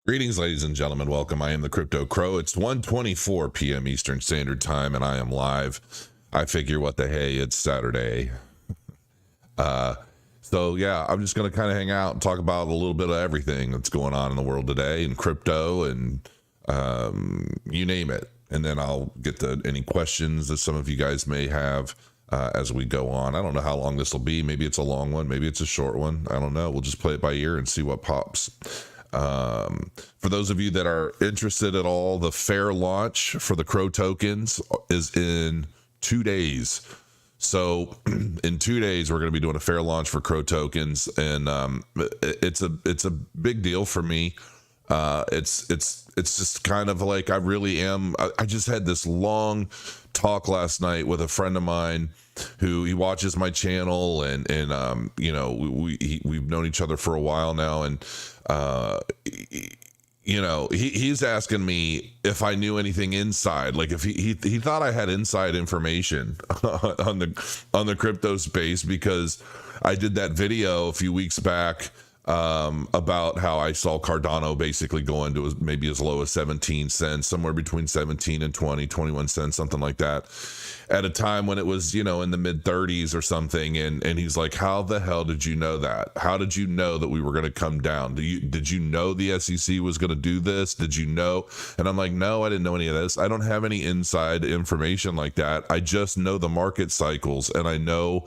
Greetings, ladies and gentlemen. Welcome. I am the Crypto Crow. It's 1:24 p.m. Eastern Standard Time, and I am live. I figure, what the hey, it's Saturday. So yeah, I'm just going to kind of hang out and talk about a little bit of everything that's going on in the world today, and crypto, and you name it. And then I'll get to any questions that some of you guys may have as we go on. I don't know how long this will be. Maybe it's a long one. Maybe it's a short one. I don't know. We'll just play it by ear and see what pops. For those of you that are interested at all, the fair launch for the Crow tokens is in 2 days. So in 2 days, we're going to be doing a fair launch for Crow tokens, and it's a big deal for me. It's just kind of like, I really am. I just had this long talk last night with a friend of mine who, he watches my channel, and you know, we've known each other for a while now, and you know, he's asking me if I knew anything inside, like if he thought I had inside information on the crypto space, because I did that video a few weeks back about how I saw Cardano basically go into maybe as low as 17 cents, somewhere between 17 and 21 cents, something like that, at a time when it was, you know, in the mid 30s or something. And he's like, how the hell did you know that? How did you know that we were going to come down? Did you know the SEC was going to do this? Did you know? And I'm like, no, I didn't know any of this. I don't have any inside information like that. I just know the market cycles, and I know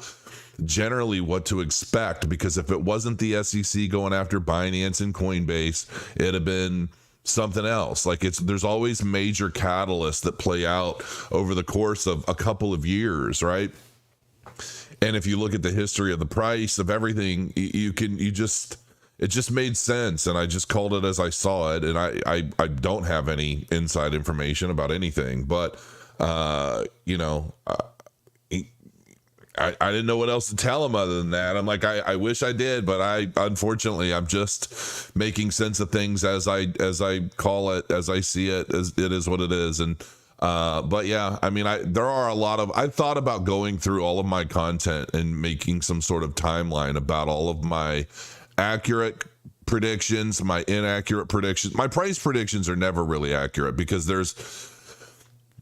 generally what to expect, because if it wasn't the SEC going after Binance and Coinbase, it'd have been something else. Like, there's always major catalysts that play out over the course of a couple of years, right? And if you look at the history of the price of everything, it just made sense, and I just called it as I saw it. And I don't have any inside information about anything, but you know, I didn't know what else to tell him other than that. I'm like, I wish I did, but unfortunately, I'm just making sense of things as I call it, as I see it, as it is what it is. And but yeah, I mean, there are a lot of, I thought about going through all of my content and making some sort of timeline about all of my accurate predictions, my inaccurate predictions. My price predictions are never really accurate, because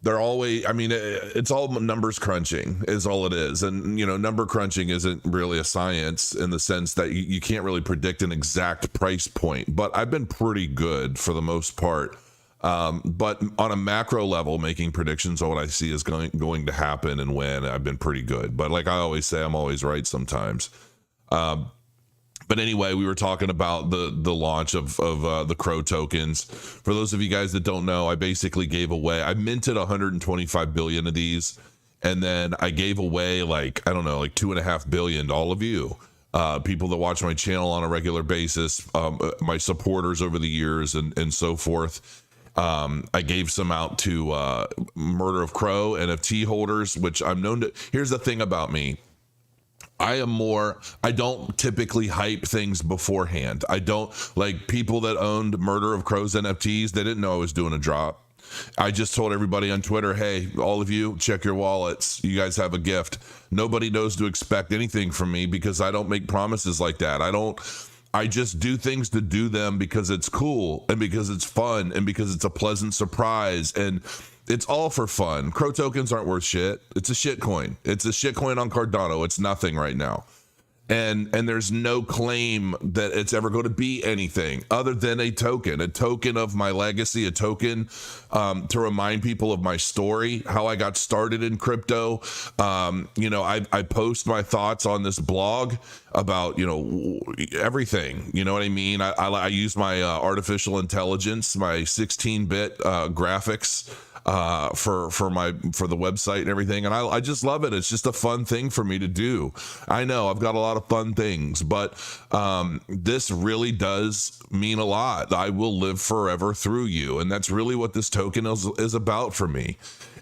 they're always, I mean, it's all numbers crunching is all it is. And, you know, number crunching isn't really a science, in the sense that you can't really predict an exact price point, but I've been pretty good for the most part. But on a macro level, making predictions on what I see is going to happen and when, I've been pretty good. But like I always say, I'm always right sometimes. But anyway, we were talking about the launch of the Crow tokens. For those of you guys that don't know, I basically gave away, I minted 125 billion of these, and then I gave away, like, I don't know, like 2.5 billion to all of you, people that watch my channel on a regular basis, my supporters over the years, and so forth. I gave some out to Murder of Crow NFT holders, which I'm known to. Here's the thing about me. I don't typically hype things beforehand. I don't, like, people that owned Murder of Crow's NFTs, they didn't know I was doing a drop. I just told everybody on Twitter, hey, all of you, check your wallets. You guys have a gift. Nobody knows to expect anything from me, because I don't make promises like that. I just do things to do them because it's cool, and because it's fun, and because it's a pleasant surprise, and it's all for fun. Crow tokens aren't worth shit. It's a shit coin. It's a shit coin on Cardano. It's nothing right now. And there's no claim that it's ever going to be anything other than a token of my legacy, a token to remind people of my story, how I got started in crypto. You know, I post my thoughts on this blog about, you know, everything, you know what I mean? I use my artificial intelligence, my 16-bit graphics for the website and everything, and I just love it. It's just a fun thing for me to do. I know I've got a lot of fun things, but this really does mean a lot. I will live forever through you, and that's really what this token is about for me.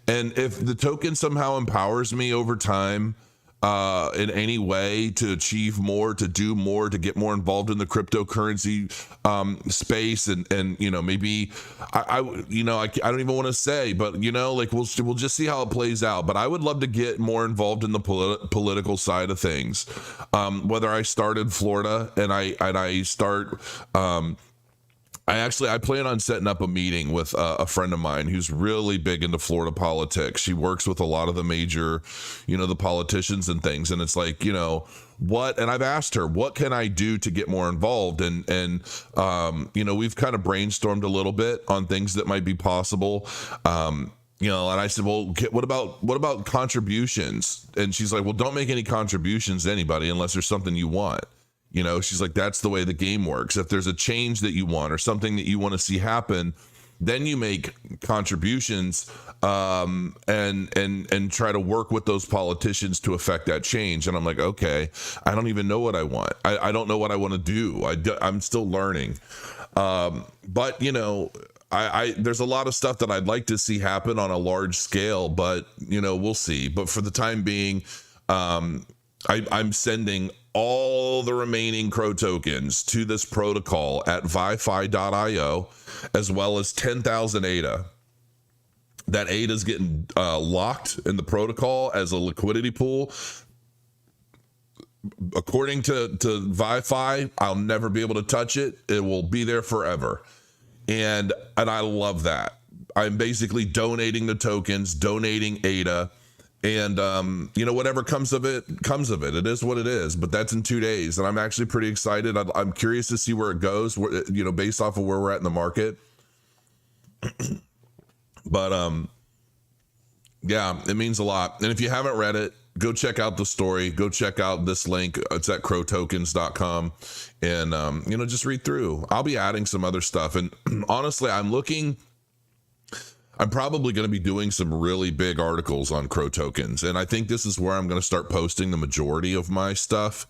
And if the token somehow empowers me over time, in any way to achieve more, to do more, to get more involved in the cryptocurrency space, and maybe I don't even want to say, but like we'll just see how it plays out. But I would love to get more involved in the political side of things. Whether I start in Florida and I start. I plan on setting up a meeting with a friend of mine who's really big into Florida politics. She works with a lot of the major, the politicians and things. And it's like, what, and I've asked her, what can I do to get more involved? And we've kind of brainstormed a little bit on things that might be possible. And I said, well, what about contributions? And she's like, well, don't make any contributions to anybody unless there's something you want. She's like, that's the way the game works. If there's a change that you want or something that you want to see happen, then you make contributions and try to work with those politicians to affect that change. And I'm like, okay, I don't even know what I want. I don't know what I want to do. I'm still learning. But there's a lot of stuff that I'd like to see happen on a large scale, but we'll see. But for the time being, I'm sending all the remaining Crow tokens to this protocol at vifi.io, as well as 10,000 ADA. That ADA is getting locked in the protocol as a liquidity pool. According to ViFi, I'll never be able to touch it. It will be there forever. And I love that. I'm basically donating the tokens, donating ADA. And, whatever comes of it, comes of it. It is what it is, but that's in 2 days. And I'm actually pretty excited. I'm curious to see where it goes, based off of where we're at in the market. But, yeah, it means a lot. And if you haven't read it, go check out the story. Go check out this link. It's at crowtokens.com. And, just read through. I'll be adding some other stuff. And honestly, I'm probably going to be doing some really big articles on Crow tokens. And I think this is where I'm going to start posting the majority of my stuff.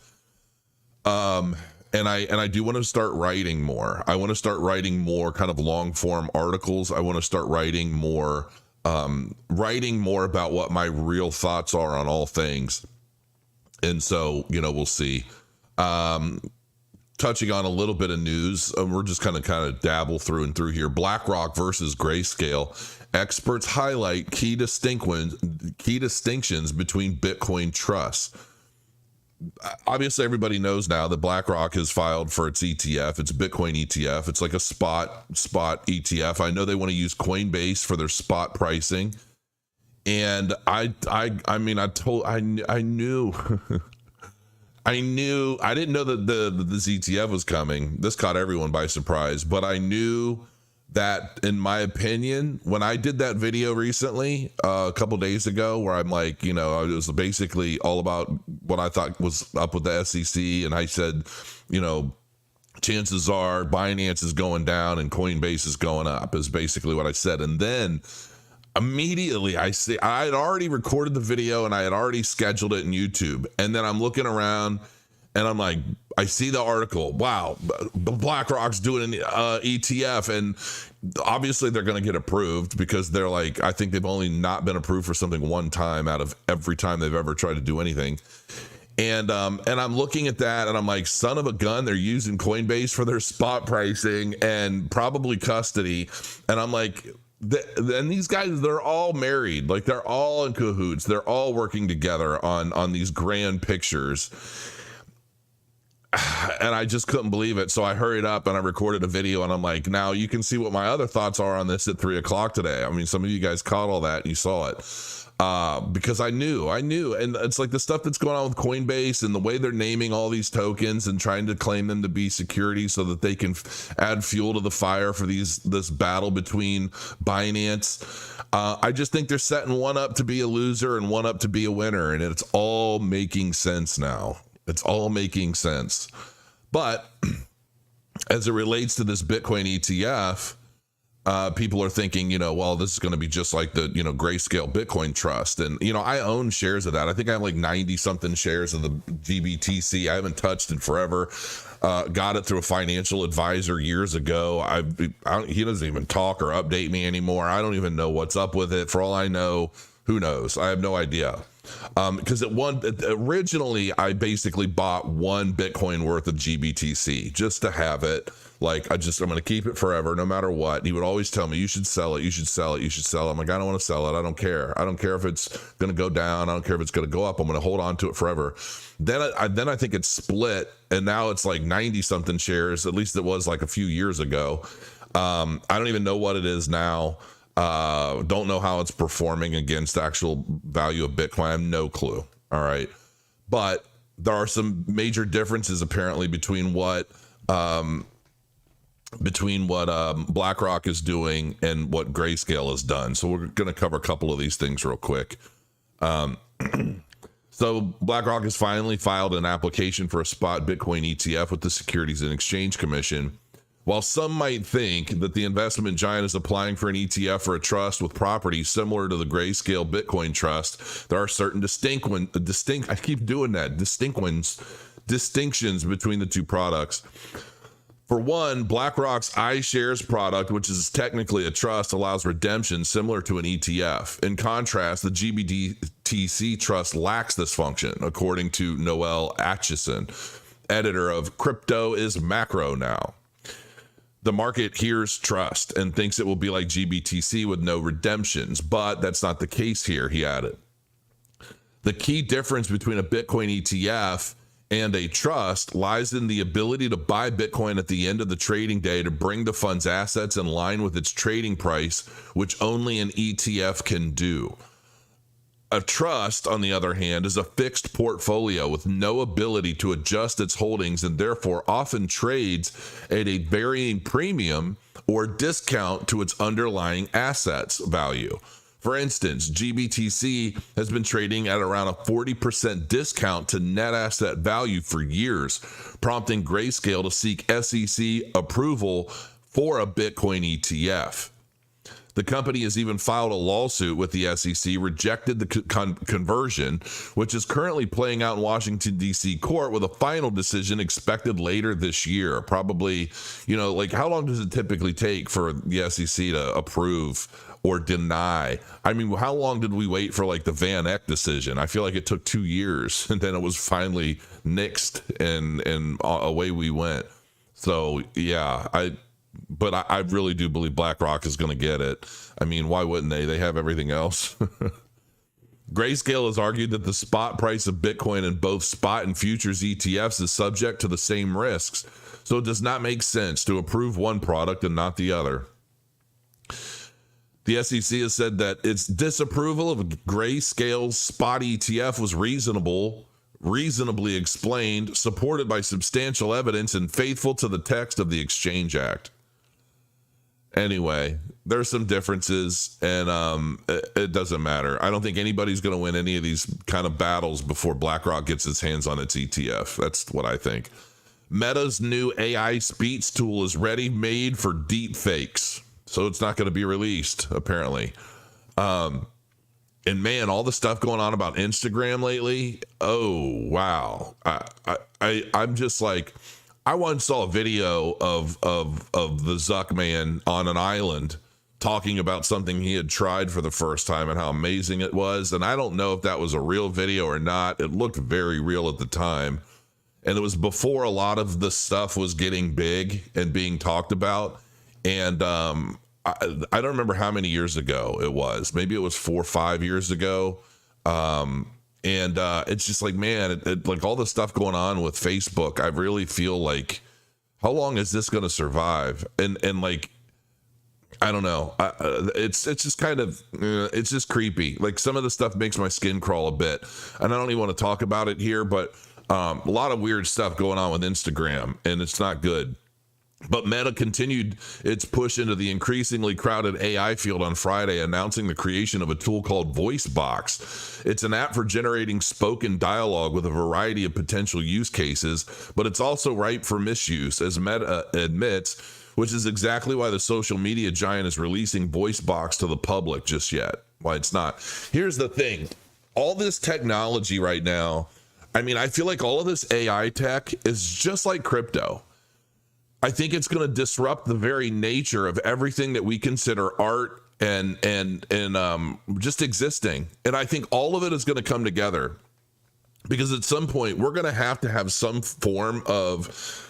And I do want to start writing more. I want to start writing more kind of long form articles. I want to start writing more about what my real thoughts are on all things. And so, we'll see. Touching on a little bit of news, we're just kind of dabble through and through here. BlackRock versus Grayscale. Experts highlight key distinctions between Bitcoin trusts. Obviously, everybody knows now that BlackRock has filed for its ETF. It's a Bitcoin ETF. It's like a spot ETF. I know they want to use Coinbase for their spot pricing. And I knew. I didn't know that this ETF was coming. This caught everyone by surprise, but I knew that, in my opinion, when I did that video recently, a couple days ago, where I'm like, it was basically all about what I thought was up with the SEC. And I said, chances are Binance is going down and Coinbase is going up, is basically what I said. And then immediately I had already recorded the video and I had already scheduled it in YouTube. And then I'm looking around and I'm like, I see the article. Wow, BlackRock's doing an ETF. And obviously they're going to get approved because they're like, I think they've only not been approved for something one time out of every time they've ever tried to do anything. And I'm looking at that and I'm like, son of a gun, they're using Coinbase for their spot pricing and probably custody. And I'm like, and these guys, they're all married. Like, they're all in cahoots. They're all working together on these grand pictures. And I just couldn't believe it. So I hurried up and I recorded a video and I'm like, now you can see what my other thoughts are on this at 3:00 today. I mean, some of you guys caught all that and you saw it. Because I knew, and it's like the stuff that's going on with Coinbase and the way they're naming all these tokens and trying to claim them to be security so that they can add fuel to the fire for this battle between Binance. I just think they're setting one up to be a loser and one up to be a winner, and it's all making sense now. It's all making sense. But as it relates to this Bitcoin ETF, people are thinking, well, this is going to be just like the, Grayscale Bitcoin Trust. And, I own shares of that. I think I have like 90 something shares of the GBTC. I haven't touched it forever. Got it through a financial advisor years ago. He doesn't even talk or update me anymore. I don't even know what's up with it. For all I know, who knows? I have no idea. Because originally I basically bought 1 Bitcoin worth of GBTC just to have it. Like, I'm going to keep it forever, no matter what. And he would always tell me, you should sell it. You should sell it. You should sell it. I'm like, I don't want to sell it. I don't care. I don't care if it's going to go down. I don't care if it's going to go up. I'm going to hold on to it forever. Then I think it's split, and now it's like 90 something shares. At least it was like a few years ago. I don't even know what it is now. Don't know how it's performing against the actual value of Bitcoin. I have no clue. All right. But there are some major differences apparently between what BlackRock is doing and what Grayscale has done. So we're going to cover a couple of these things real quick. So BlackRock has finally filed an application for a spot Bitcoin ETF with the Securities and Exchange Commission. While some might think that the investment giant is applying for an ETF or a trust with properties similar to the Grayscale Bitcoin Trust, there are certain distinctions between the two products. For one, BlackRock's iShares product, which is technically a trust, allows redemption similar to an ETF. In contrast, the GBTC trust lacks this function, according to Noel Atchison, editor of Crypto is Macro Now. The market hears trust and thinks it will be like GBTC with no redemptions, but that's not the case here, he added. The key difference between a Bitcoin ETF and a trust lies in the ability to buy Bitcoin at the end of the trading day to bring the fund's assets in line with its trading price, which only an ETF can do. A trust, on the other hand, is a fixed portfolio with no ability to adjust its holdings and therefore often trades at a varying premium or discount to its underlying assets value. For instance, GBTC has been trading at around a 40% discount to net asset value for years, prompting Grayscale to seek SEC approval for a Bitcoin ETF. The company has even filed a lawsuit with the SEC, rejected the conversion, which is currently playing out in Washington, D.C. court with a final decision expected later this year. Probably, like how long does it typically take for the SEC to approve or deny? I mean, how long did we wait for like the Van Eck decision? I feel like it took 2 years and then it was finally nixed and away we went. So, yeah, But I really do believe BlackRock is going to get it. I mean, why wouldn't they? They have everything else. Grayscale has argued that the spot price of Bitcoin in both spot and futures ETFs is subject to the same risks, so it does not make sense to approve one product and not the other. The SEC has said that its disapproval of Grayscale's spot ETF was reasonably explained, supported by substantial evidence, and faithful to the text of the Exchange Act. Anyway, there's some differences, and it doesn't matter. I don't think anybody's going to win any of these kind of battles before BlackRock gets its hands on its ETF. That's what I think. Meta's new AI speech tool is ready-made for deep fakes, so it's not going to be released, apparently. And man, all the stuff going on about Instagram lately, oh, wow. I'm just like... I once saw a video of the Zuck man on an island talking about something he had tried for the first time and how amazing it was. And I don't know if that was a real video or not. It looked very real at the time. And it was before a lot of the stuff was getting big and being talked about. And I don't remember how many years ago it was. Maybe it was 4 or 5 years ago. And it's just like, man, like all the stuff going on with Facebook, I really feel like, how long is this going to survive? And like, I don't know. It's just kind of, it's just creepy. Like some of the stuff makes my skin crawl a bit. And I don't even want to talk about it here, but a lot of weird stuff going on with Instagram, and it's not good. But Meta continued its push into the increasingly crowded AI field on Friday, announcing the creation of a tool called VoiceBox. It's an app for generating spoken dialogue with a variety of potential use cases, but it's also ripe for misuse, as Meta admits, which is exactly why the social media giant is releasing VoiceBox to the public just yet. Why it's not. Here's the thing. All this technology right now, I mean, I feel like all of this AI tech is just like crypto. I think it's going to disrupt the very nature of everything that we consider art and just existing. And I think all of it is going to come together, because at some point we're going to have some form of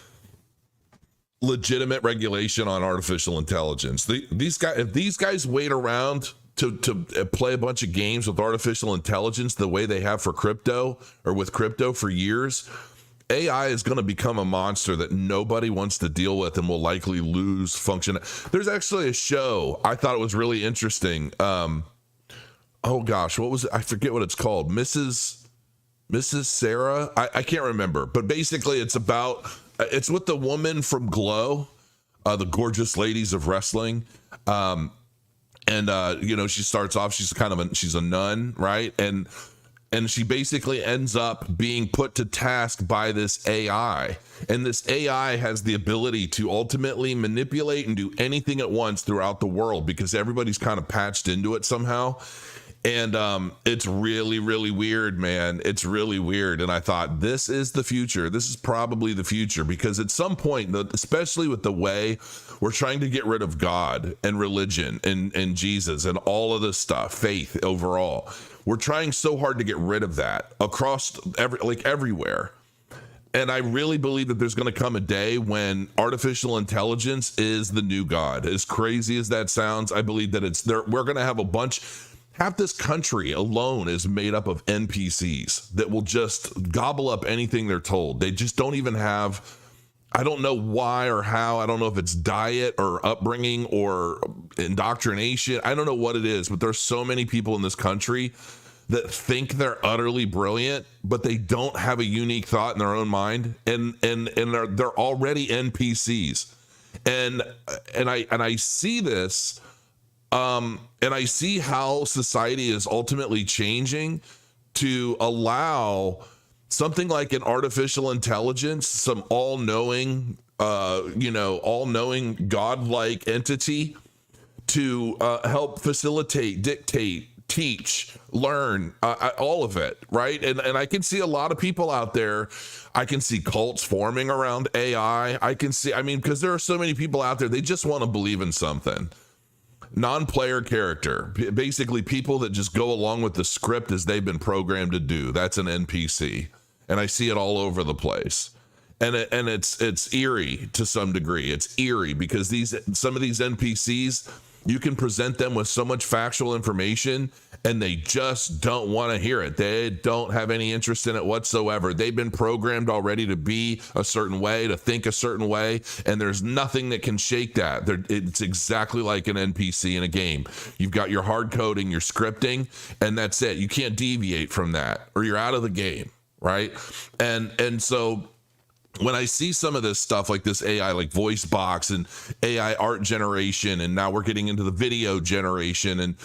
legitimate regulation on artificial intelligence. If these guys wait around to play a bunch of games with artificial intelligence the way they have for crypto, or with crypto for years, AI is going to become a monster that nobody wants to deal with and will likely lose function. There's actually a show I thought it was really interesting. Oh gosh, what was it? I forget what it's called. Mrs. Sarah. I can't remember, but basically it's with the woman from Glow, the gorgeous ladies of wrestling. She starts off, she's a nun, right? And she basically ends up being put to task by this AI. And this AI has the ability to ultimately manipulate and do anything at once throughout the world, because everybody's kind of patched into it somehow. And it's really, really weird, man. It's really weird. And I thought, this is the future. This is probably the future, because at some point, especially with the way we're trying to get rid of God and religion and Jesus and all of this stuff, faith overall, we're trying so hard to get rid of that across everywhere. And I really believe that there's going to come a day when artificial intelligence is the new God. As crazy as that sounds, I believe that we're going to have half this country alone is made up of NPCs that will just gobble up anything they're told. They just don't even have, I don't know why or how. I don't know if it's diet or upbringing or indoctrination. I don't know what it is, but there's so many people in this country that think they're utterly brilliant, but they don't have a unique thought in their own mind, and they're already NPCs. And I see this. And I see how society is ultimately changing to allow something like an artificial intelligence, some all-knowing godlike entity to help facilitate, dictate, teach, learn, all of it, right? And I can see a lot of people out there. I can see cults forming around AI. Because there are so many people out there, they just want to believe in something. Non-player character, basically people that just go along with the script as they've been programmed to do. That's an NPC, and I see it all over the place. And it's eerie to some degree. It's eerie because some of these NPCs, you can present them with so much factual information and they just don't want to hear it. They don't have any interest in it whatsoever. They've been programmed already to be a certain way, to think a certain way, and there's nothing that can shake that. It's exactly like an NPC in a game. You've got your hard coding, your scripting, and that's it. You can't deviate from that or you're out of the game, right? And so when I see some of this stuff like this AI, like voice box and AI art generation, and now we're getting into the video generation, and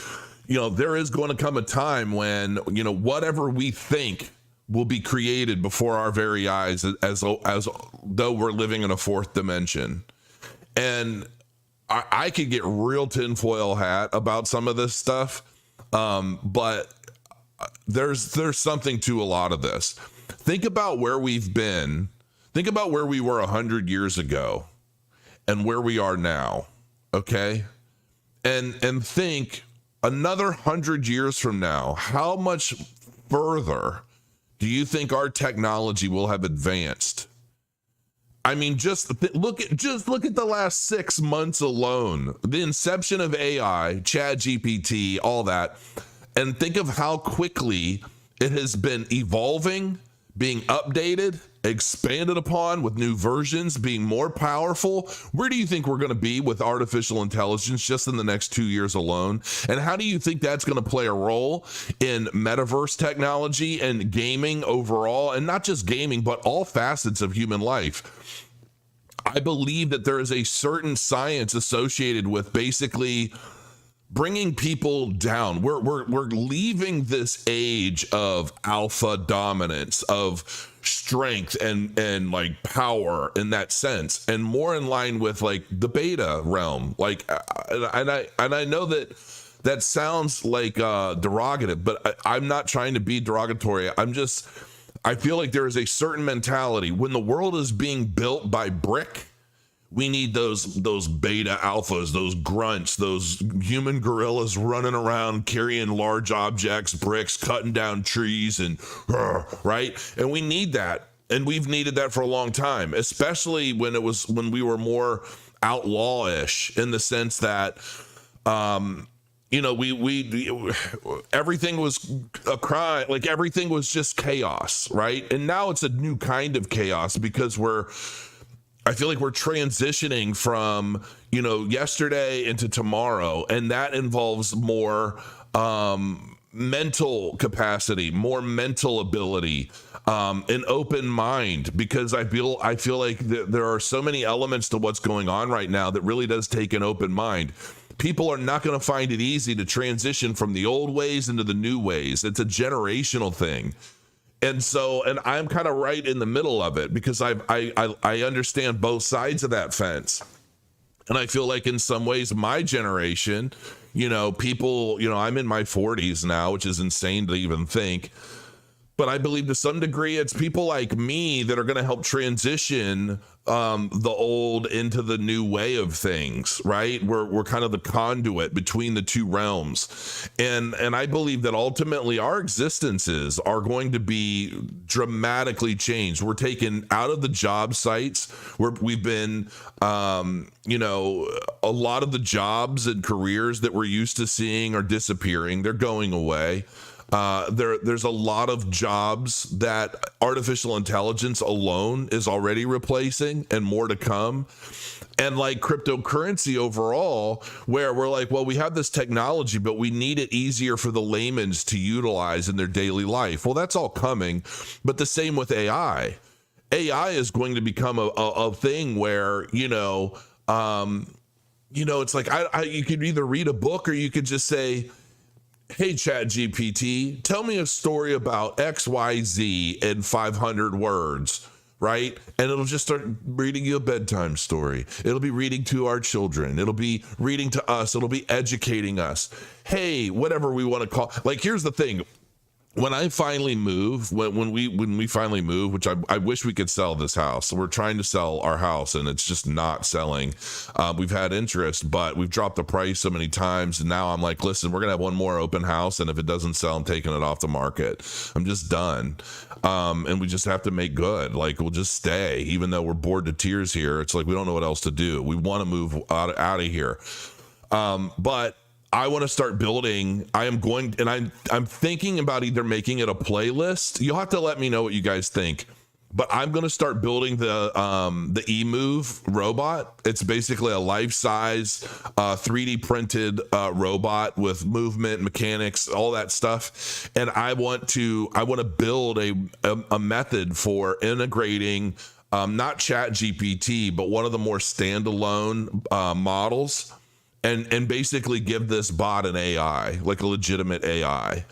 there is going to come a time when whatever we think will be created before our very eyes, as though we're living in a fourth dimension. And I could get real tinfoil hat about some of this stuff, but there's something to a lot of this. Think about where we've been. Think about where we were 100 years ago and where we are now, okay? And think another 100 years from now, how much further do you think our technology will have advanced? I mean, just look at the last 6 months alone, the inception of AI, ChatGPT, all that, and think of how quickly it has been evolving, being updated, expanded upon with new versions, being more powerful. Where do you think we're going to be with artificial intelligence just in the next 2 years alone? And how do you think that's going to play a role in metaverse technology and gaming overall? And not just gaming, but all facets of human life. I believe that there is a certain science associated with basically bringing people down. We're leaving this age of alpha dominance, of strength and like power in that sense, and more in line with like the beta realm. Like, and I know that sounds like derogative, but I'm not trying to be derogatory. I feel like there is a certain mentality when the world is being built by brick, We need those beta alphas, those grunts, those human gorillas running around carrying large objects, bricks, cutting down trees, and right. And we need that, and we've needed that for a long time, especially when we were more outlawish in the sense that we everything was a crime, like everything was just chaos, right? And now it's a new kind of chaos because I feel like we're transitioning from, yesterday into tomorrow, and that involves more mental capacity, more mental ability, an open mind, because I feel like there are so many elements to what's going on right now that really does take an open mind. People are not going to find it easy to transition from the old ways into the new ways. It's a generational thing. And I'm kind of right in the middle of it because I understand both sides of that fence. And I feel like in some ways my generation, people, I'm in my 40s now, which is insane to even think. But I believe to some degree it's people like me that are going to help transition the old into the new way of things, right? We're kind of the conduit between the two realms. And I believe that ultimately our existences are going to be dramatically changed. We're taken out of the job sites where we've been, a lot of the jobs and careers that we're used to seeing are disappearing. They're going away. There's a lot of jobs that artificial intelligence alone is already replacing, and more to come. And like cryptocurrency overall, where we're like, well, we have this technology, but we need it easier for the layman's to utilize in their daily life. Well, that's all coming, but the same with AI. AI is going to become a thing where, it's like you could either read a book or you could just say, hey, ChatGPT, tell me a story about XYZ in 500 words, right? And it'll just start reading you a bedtime story. It'll be reading to our children. It'll be reading to us. It'll be educating us. Hey, whatever we want to call. Like, here's the thing. When I finally move, when we finally move, which I wish we could sell this house. We're trying to sell our house and it's just not selling. We've had interest, but we've dropped the price so many times. And now I'm like, listen, we're going to have one more open house. And if it doesn't sell, I'm taking it off the market. I'm just done. And we just have to make good. Like, we'll just stay, even though we're bored to tears here. It's like, we don't know what else to do. We want to move out of here. But I want to start building. I'm thinking about either making it a playlist. You'll have to let me know what you guys think. But I'm going to start building the eMove robot. It's basically a life-size 3D printed robot with movement, mechanics, all that stuff. And I want to build a method for integrating not ChatGPT, but one of the more standalone models. And basically give this bot an AI, like a legitimate AI.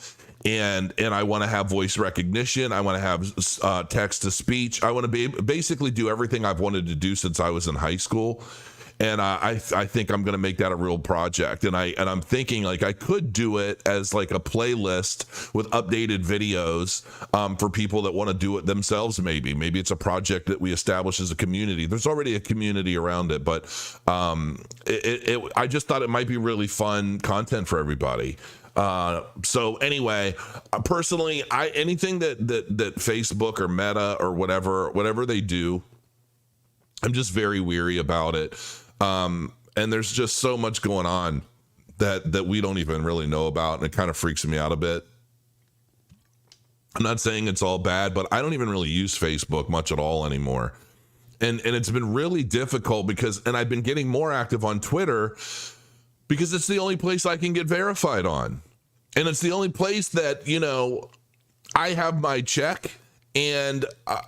And I want to have voice recognition. I want to have text to speech. I want to basically do everything I've wanted to do since I was in high school. And I think I'm going to make that a real project. And I'm thinking like I could do it as like a playlist with updated videos for people that want to do it themselves. Maybe it's a project that we establish as a community. There's already a community around it, but I just thought it might be really fun content for everybody. So anyway, personally, anything that Facebook or Meta or whatever they do, I'm just very weary about it. And there's just so much going on that we don't even really know about. And it kind of freaks me out a bit. I'm not saying it's all bad, but I don't even really use Facebook much at all anymore. And it's been really difficult and I've been getting more active on Twitter because it's the only place I can get verified on. And it's the only place that, I have my check. And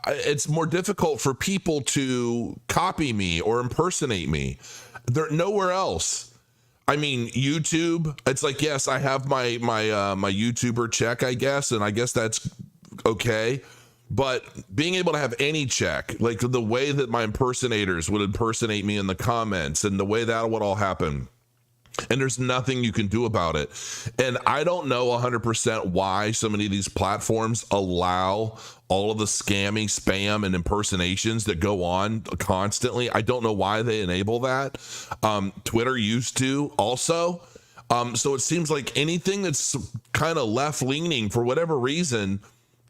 it's more difficult for people to copy me or impersonate me. They're nowhere else. I mean, YouTube, it's like, yes, I have my YouTuber check, I guess. And I guess that's okay. But being able to have any check, like the way that my impersonators would impersonate me in the comments and the way that would all happen, and there's nothing you can do about it. And I don't know 100% why so many of these platforms allow all of the scammy spam and impersonations that go on constantly. I don't know why they enable that. Twitter used to also. So it seems like anything that's kind of left leaning for whatever reason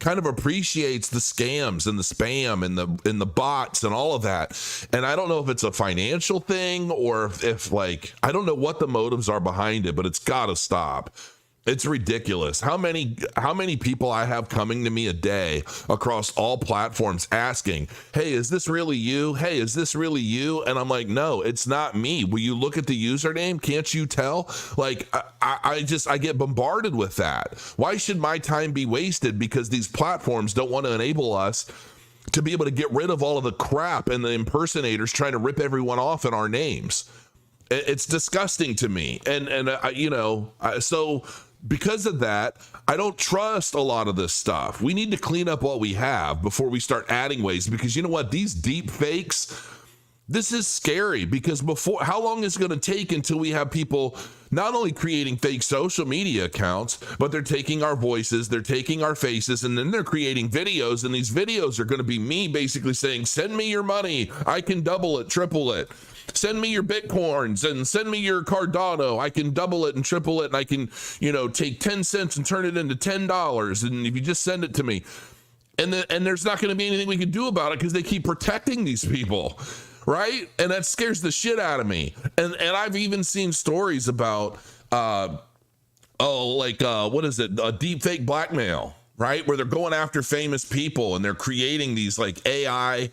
kind of appreciates the scams and the spam and the bots and all of that. And I don't know if it's a financial thing or if like, I don't know what the motives are behind it, but it's got to stop. It's ridiculous how many people I have coming to me a day across all platforms asking, hey, is this really you? Hey, is this really you? And I'm like, no, it's not me. Will you look at the username? Can't you tell? Like, I get bombarded with that. Why should my time be wasted because these platforms don't want to enable us to be able to get rid of all of the crap and the impersonators trying to rip everyone off in our names? It's disgusting to me. So because of that, I don't trust a lot of this stuff. We need to clean up what we have before we start adding ways, because you know what? These deep fakes, this is scary, because how long is it going to take until we have people not only creating fake social media accounts, but they're taking our voices, they're taking our faces, and then they're creating videos, and these videos are going to be me basically saying, send me your money, I can double it, triple it. Send me your Bitcoins and send me your Cardano. I can double it and triple it, and I can, take 10 cents and turn it into $10. And if you just send it to me, and there's not going to be anything we can do about it because they keep protecting these people, right? And that scares the shit out of me. And I've even seen stories about, what is it? A deep fake blackmail, right? Where they're going after famous people and they're creating these like AI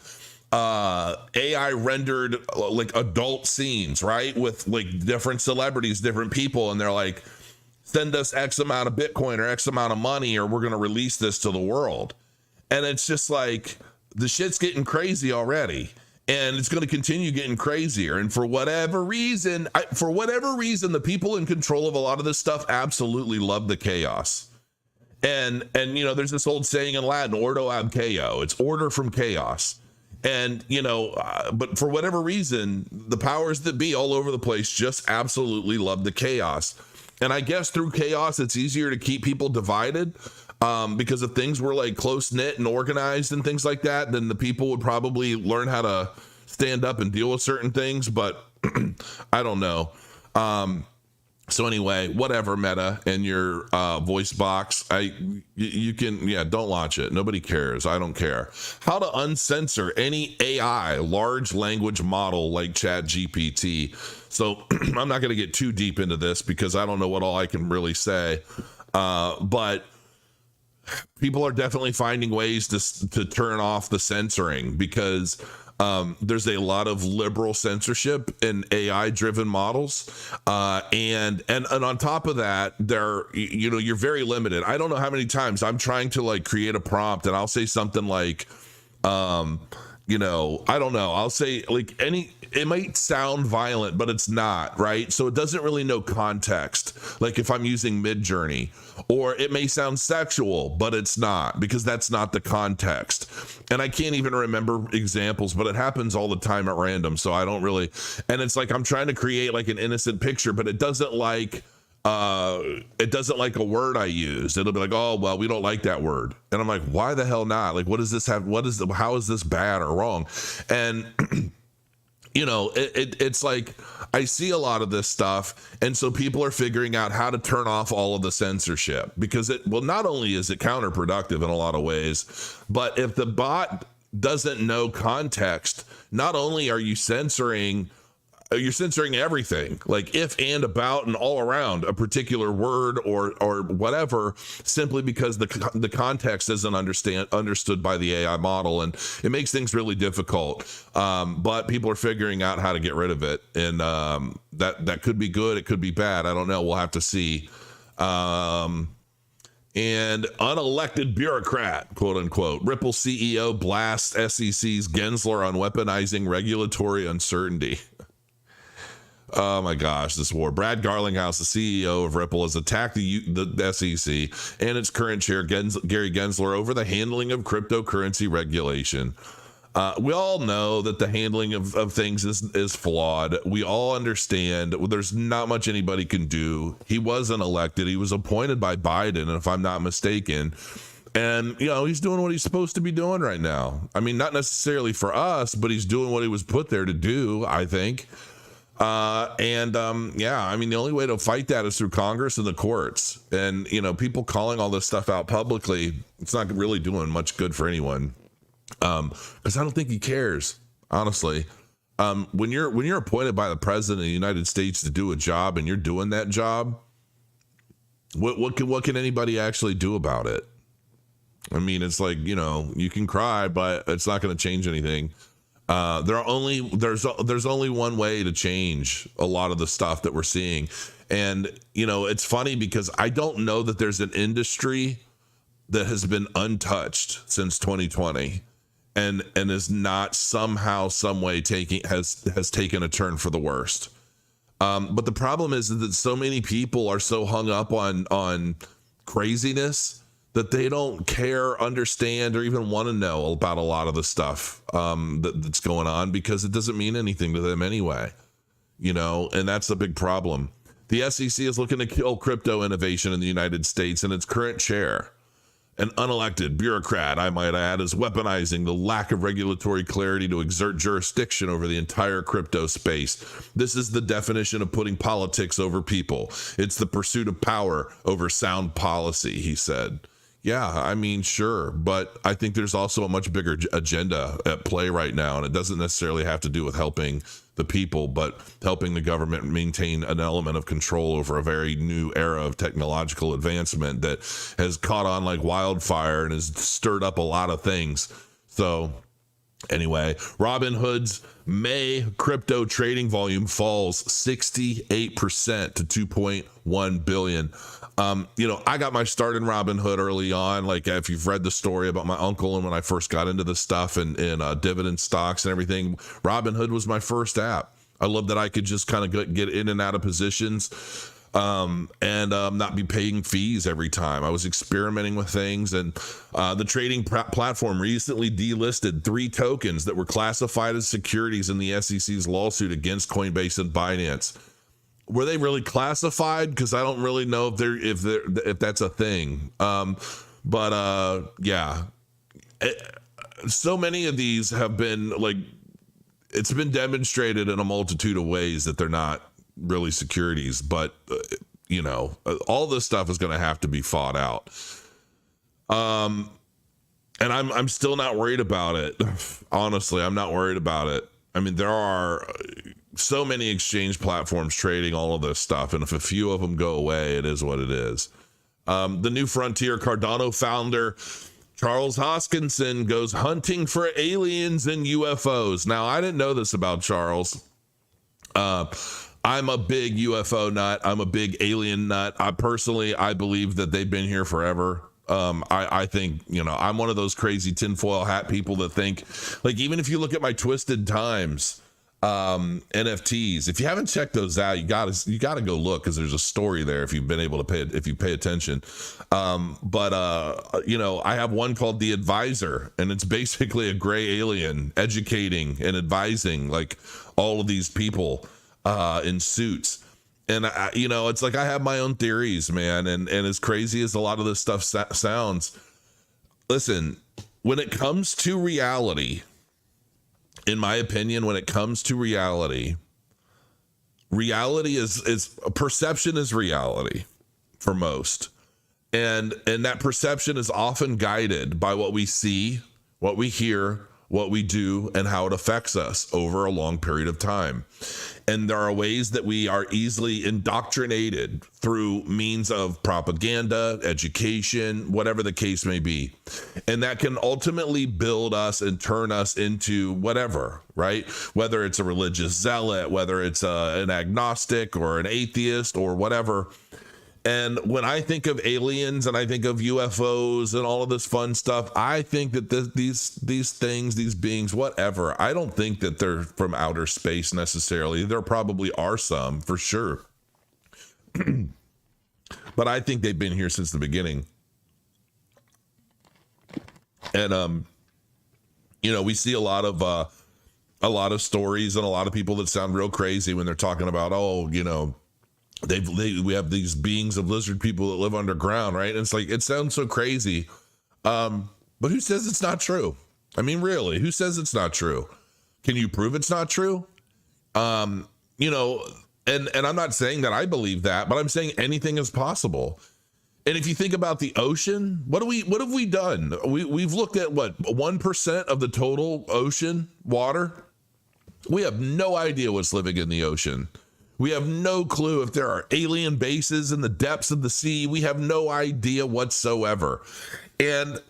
rendered like adult scenes, right? With like different celebrities, different people. And they're like, send us X amount of Bitcoin or X amount of money, or we're going to release this to the world. And it's just like, the shit's getting crazy already. And it's going to continue getting crazier. And for whatever reason, the people in control of a lot of this stuff absolutely love the chaos. And there's this old saying in Latin, ordo ab chaos. It's order from chaos. And, but for whatever reason, the powers that be all over the place just absolutely love the chaos. And I guess through chaos, it's easier to keep people divided, because if things were like close knit and organized and things like that, then the people would probably learn how to stand up and deal with certain things. But I don't know. So anyway, whatever, Meta and your voice box, you can, don't launch it. Nobody cares. I don't care. How to uncensor any AI large language model like ChatGPT. So I'm not going to get too deep into this because I don't know what all I can really say. But people are definitely finding ways to turn off the censoring, because there's a lot of liberal censorship in AI driven models. And on top of that, you're very limited. I don't know how many times I'm trying to like create a prompt and I'll say something like, I don't know. I'll say like it might sound violent, but it's not, right? So it doesn't really know context. Like if I'm using Midjourney, or it may sound sexual, but it's not, because that's not the context. And I can't even remember examples, but it happens all the time at random. So I don't really, and it's like, I'm trying to create like an innocent picture, but it doesn't like a word I use. It'll be like, oh, well, we don't like that word. And I'm like, why the hell not? Like, what does this have? How is this bad or wrong? And it's like, I see a lot of this stuff. And so people are figuring out how to turn off all of the censorship, because not only is it counterproductive in a lot of ways, but if the bot doesn't know context, not only are you censoring, you're censoring everything, like if and about and all around a particular word or whatever, simply because the context isn't understood by the AI model, and it makes things really difficult. But people are figuring out how to get rid of it, and that could be good, it could be bad. I don't know. We'll have to see. And unelected bureaucrat, quote unquote. Ripple CEO blasts SEC's Gensler on weaponizing regulatory uncertainty. Oh my gosh, this war. Brad Garlinghouse, the CEO of Ripple, has attacked the SEC and its current chair, Gary Gensler, over the handling of cryptocurrency regulation. We all know that the handling of things is flawed. We all understand there's not much anybody can do. He wasn't elected. He was appointed by Biden, if I'm not mistaken. And, he's doing what he's supposed to be doing right now. I mean, not necessarily for us, but he's doing what he was put there to do, I think. I mean, the only way to fight that is through Congress and the courts. And, people calling all this stuff out publicly, it's not really doing much good for anyone. Because I don't think he cares, honestly. When you're appointed by the president of the United States to do a job and you're doing that job, what can anybody actually do about it? I mean, it's like, you can cry, but it's not going to change anything. There's only one way to change a lot of the stuff that we're seeing. And, it's funny because I don't know that there's an industry that has been untouched since 2020 and is not somehow, some way has taken a turn for the worst. But the problem is that so many people are so hung up on craziness that they don't care, understand, or even want to know about a lot of the stuff that's going on, because it doesn't mean anything to them anyway, and that's a big problem. The SEC is looking to kill crypto innovation in the United States, and its current chair, an unelected bureaucrat, I might add, is weaponizing the lack of regulatory clarity to exert jurisdiction over the entire crypto space. This is the definition of putting politics over people. It's the pursuit of power over sound policy, he said. Yeah, I mean, sure, but I think there's also a much bigger agenda at play right now, and it doesn't necessarily have to do with helping the people, but helping the government maintain an element of control over a very new era of technological advancement that has caught on like wildfire and has stirred up a lot of things. So anyway, Robinhood's May crypto trading volume falls 68% to 2.1 billion. I got my start in Robinhood early on. Like, if you've read the story about my uncle and when I first got into this stuff and dividend stocks and everything, Robinhood was my first app. I love that I could just kind of get in and out of positions and not be paying fees every time. I was experimenting with things, and the trading platform recently delisted 3 tokens that were classified as securities in the SEC's lawsuit against Coinbase and Binance. Were they really classified? Because I don't really know if that's a thing. So many of these have been it's been demonstrated in a multitude of ways that they're not really securities. But all this stuff is going to have to be fought out. And I'm still not worried about it. Honestly, I'm not worried about it. I mean, there are so many exchange platforms trading all of this stuff, and if a few of them go away, it is what it is. The New Frontier Cardano founder Charles Hoskinson goes hunting for aliens and UFOs. Now, I didn't know this about Charles. I'm a big UFO nut. I'm a big alien nut. I believe that they've been here forever. I think, I'm one of those crazy tinfoil hat people that think, even if you look at my Twisted Times NFTs, if you haven't checked those out, you gotta go look, because there's a story there if you've been able to if you pay attention. I have one called The Advisor, and it's basically a gray alien educating and advising all of these people in suits. And it's like I have my own theories, man, and as crazy as a lot of this stuff sounds, listen, when it comes to reality, in my opinion, when it comes to reality is perception is reality for most. And that perception is often guided by what we see, what we hear, what we do, and how it affects us over a long period of time. And there are ways that we are easily indoctrinated through means of propaganda, education, whatever the case may be. And that can ultimately build us and turn us into whatever, right? Whether it's a religious zealot, whether it's an agnostic or an atheist or whatever. And when I think of aliens and I think of UFOs and all of this fun stuff, I think that these things, these beings, whatever, I don't think that they're from outer space necessarily. There probably are some, for sure. But I think they've been here since the beginning. And, we see a lot of stories and a lot of people that sound real crazy when they're talking about, we have these beings of lizard people that live underground, right? And it's like, it sounds so crazy. But who says it's not true? I mean, really, who says it's not true? Can you prove it's not true? And I'm not saying that I believe that, but I'm saying anything is possible. And if you think about the ocean, what have we done? We've looked at 1% of the total ocean water. We have no idea what's living in the ocean. We have no clue if there are alien bases in the depths of the sea. We have no idea whatsoever. And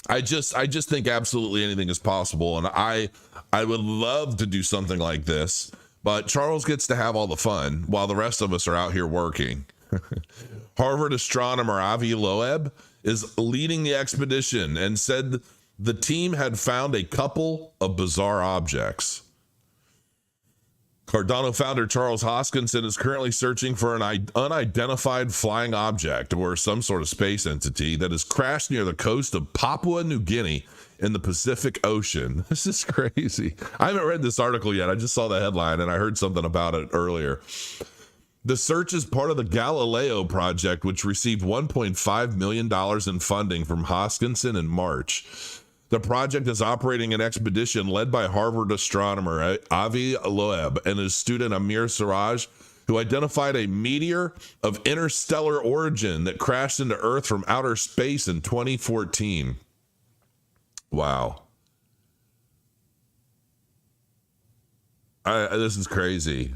I just think absolutely anything is possible. And I would love to do something like this, but Charles gets to have all the fun while the rest of us are out here working. Harvard astronomer Avi Loeb is leading the expedition and said the team had found a couple of bizarre objects. Cardano founder Charles Hoskinson is currently searching for an unidentified flying object or some sort of space entity that has crashed near the coast of Papua New Guinea in the Pacific Ocean. This is crazy. I haven't read this article yet. I just saw the headline and I heard something about it earlier. The search is part of the Galileo project, which received $1.5 million in funding from Hoskinson in March. The project is operating an expedition led by Harvard astronomer Avi Loeb and his student Amir Siraj, who identified a meteor of interstellar origin that crashed into Earth from outer space in 2014. Wow. This is crazy.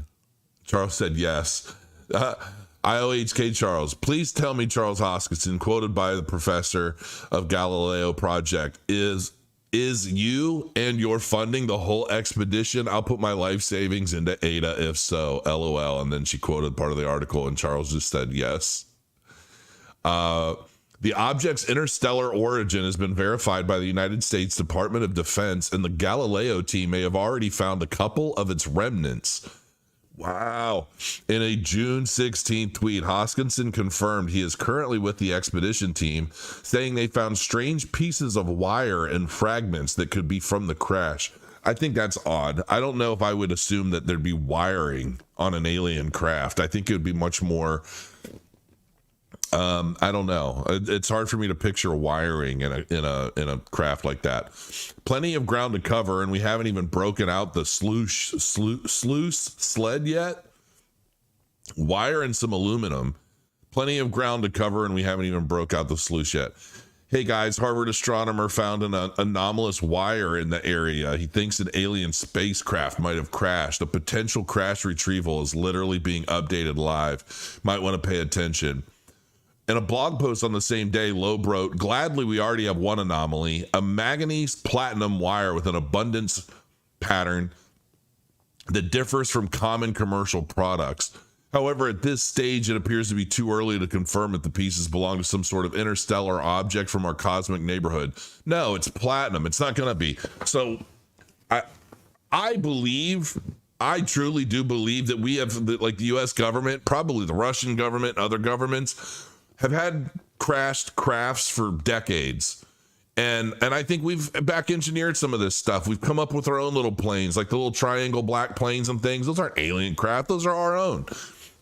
Charles said yes. IOHK Charles, please tell me Charles Hoskinson, quoted by the professor of Galileo Project, is you and your funding the whole expedition? I'll put my life savings into ADA if so, LOL. And then she quoted part of the article and Charles just said yes. The object's interstellar origin has been verified by the United States Department of Defense, and the Galileo team may have already found a couple of its remnants. Wow. In a June 16th tweet, Hoskinson confirmed he is currently with the expedition team, saying they found strange pieces of wire and fragments that could be from the crash. I think that's odd. I don't know if I would assume that there'd be wiring on an alien craft. I think it would be much more, I don't know. It's hard for me to picture wiring in a craft like that. Plenty of ground to cover, and we haven't even broken out the sluice sled yet. Wire and some aluminum. Plenty of ground to cover, and we haven't even broke out the sluice yet. Hey guys, Harvard astronomer found an anomalous wire in the area. He thinks an alien spacecraft might have crashed. A potential crash retrieval is literally being updated live. Might want to pay attention. In a blog post on the same day, Loeb wrote, "Gladly, we already have one anomaly, a manganese platinum wire with an abundance pattern that differs from common commercial products. However, at this stage, it appears to be too early to confirm that the pieces belong to some sort of interstellar object from our cosmic neighborhood." No, it's platinum. It's not going to be. So I truly do believe that we have, like the U.S. government, probably the Russian government, other governments, have had crashed crafts for decades. And I think we've back engineered some of this stuff. We've come up with our own little planes, like the little triangle black planes and things. Those aren't alien craft. Those are our own.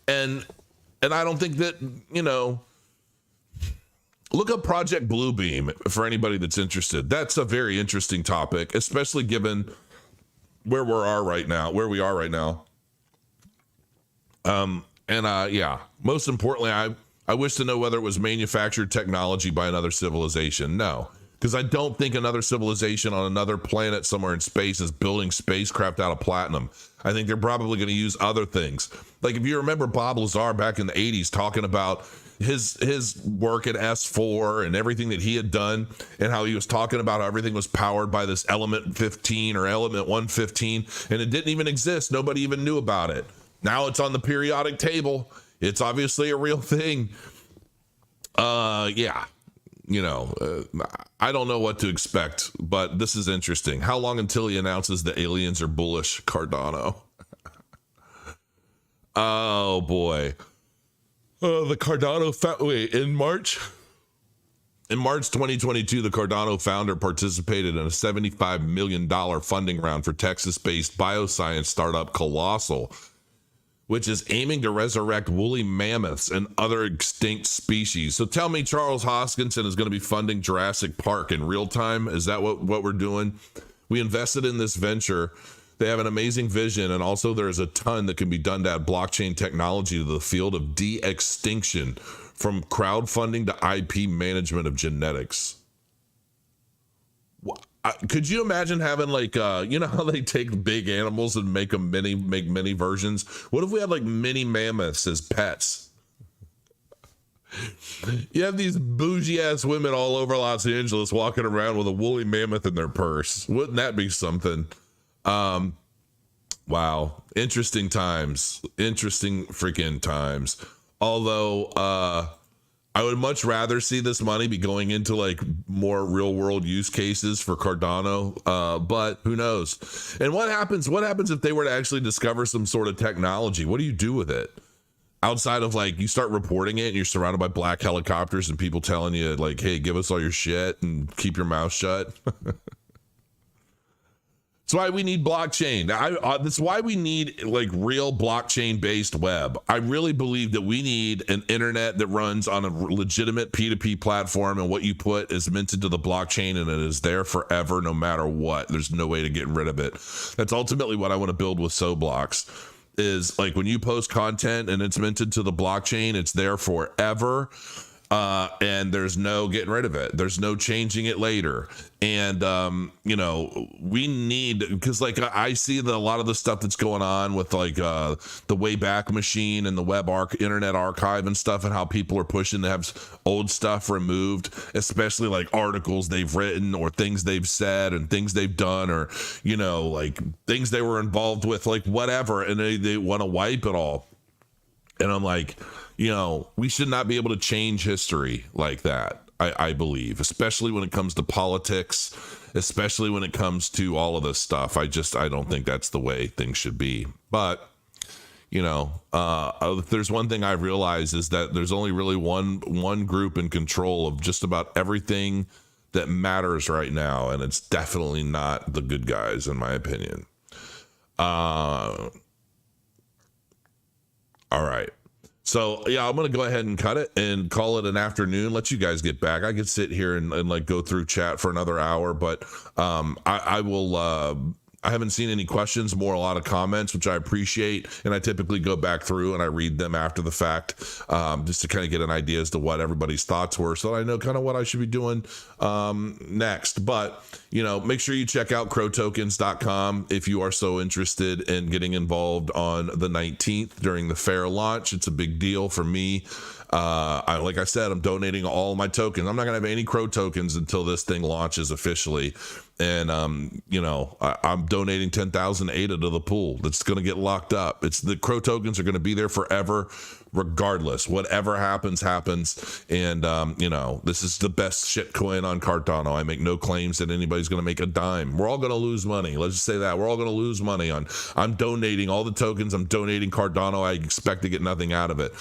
And I don't think that, look up Project Bluebeam for anybody that's interested. That's a very interesting topic, especially given where we are right now. Most importantly, I wish to know whether it was manufactured technology by another civilization. No, because I don't think another civilization on another planet somewhere in space is building spacecraft out of platinum. I think they're probably going to use other things. Like if you remember Bob Lazar back in the 80s talking about his work at S4 and everything that he had done, and how he was talking about how everything was powered by this element 15 or element 115, and it didn't even exist. Nobody even knew about it. Now it's on the periodic table. It's obviously a real thing. I don't know what to expect, but this is interesting. How long until he announces the aliens are bullish, Cardano? Oh boy. The Cardano in March, In March 2022, the Cardano founder participated in a $75 million funding round for Texas-based bioscience startup Colossal, which is aiming to resurrect woolly mammoths and other extinct species. So tell me Charles Hoskinson is going to be funding Jurassic Park in real time? Is that what we're doing? We invested in this venture. They have an amazing vision, and also there is a ton that can be done to add blockchain technology to the field of de-extinction, from crowdfunding to IP management of genetics. Could you imagine having like, you know how they take big animals and make mini versions? What if we had like mini mammoths as pets? You have these bougie ass women all over Los Angeles walking around with a woolly mammoth in their purse. Wouldn't that be something? Wow. Interesting times. Interesting freaking times. Although, I would much rather see this money be going into like more real world use cases for Cardano. But who knows? And what happens if they were to actually discover some sort of technology? What do you do with it? Outside of like, you start reporting it and you're surrounded by black helicopters and people telling you like, hey, give us all your shit and keep your mouth shut. That's why we need blockchain. That's why we need like real blockchain based web. I really believe that we need an internet that runs on a legitimate P2P platform, and what you put is minted to the blockchain and it is there forever no matter what. There's no way to get rid of it. That's ultimately what I want to build with Soblox, is like when you post content and it's minted to the blockchain, it's there forever. And there's no getting rid of it. There's no changing it later. And, you know, we need, because like I see that a lot of the stuff that's going on with like the Wayback Machine and the Internet Archive and stuff, and how people are pushing to have old stuff removed, especially like articles they've written or things they've said and things they've done, or, you know, like things they were involved with, like whatever. And they want to wipe it all. And I'm like, you know, we should not be able to change history like that, I believe, especially when it comes to politics, especially when it comes to all of this stuff. I don't think that's the way things should be. But, you know, if there's one thing I've realized is that there's only really one group in control of just about everything that matters right now. And it's definitely not the good guys, in my opinion. All right. So, yeah, I'm going to go ahead and cut it and call it an afternoon. Let you guys get back. I could sit here and like go through chat for another hour, but I will. I haven't seen any questions, more a lot of comments, which I appreciate. And I typically go back through and I read them after the fact, just to kind of get an idea as to what everybody's thoughts were, so I know kind of what I should be doing next. But, you know, make sure you check out crowtokens.com if you are so interested in getting involved on the 19th during the fair launch. It's a big deal for me. Like I said, I'm donating all my tokens. I'm not going to have any Crow tokens until this thing launches officially. And, you know, I'm donating 10,000 ADA to the pool that's going to get locked up. The Crow tokens are going to be there forever, regardless. Whatever happens. And, you know, this is the best shit coin on Cardano. I make no claims that anybody's going to make a dime. We're all going to lose money. Let's just say that. We're all going to lose money on. I'm donating all the tokens. I'm donating Cardano. I expect to get nothing out of it.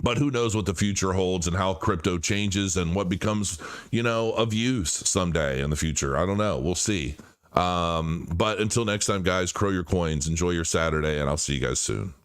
But who knows what the future holds and how crypto changes and what becomes, you know, of use someday in the future. I don't know. We'll see. But until next time, guys, crow your coins, enjoy your Saturday, and I'll see you guys soon.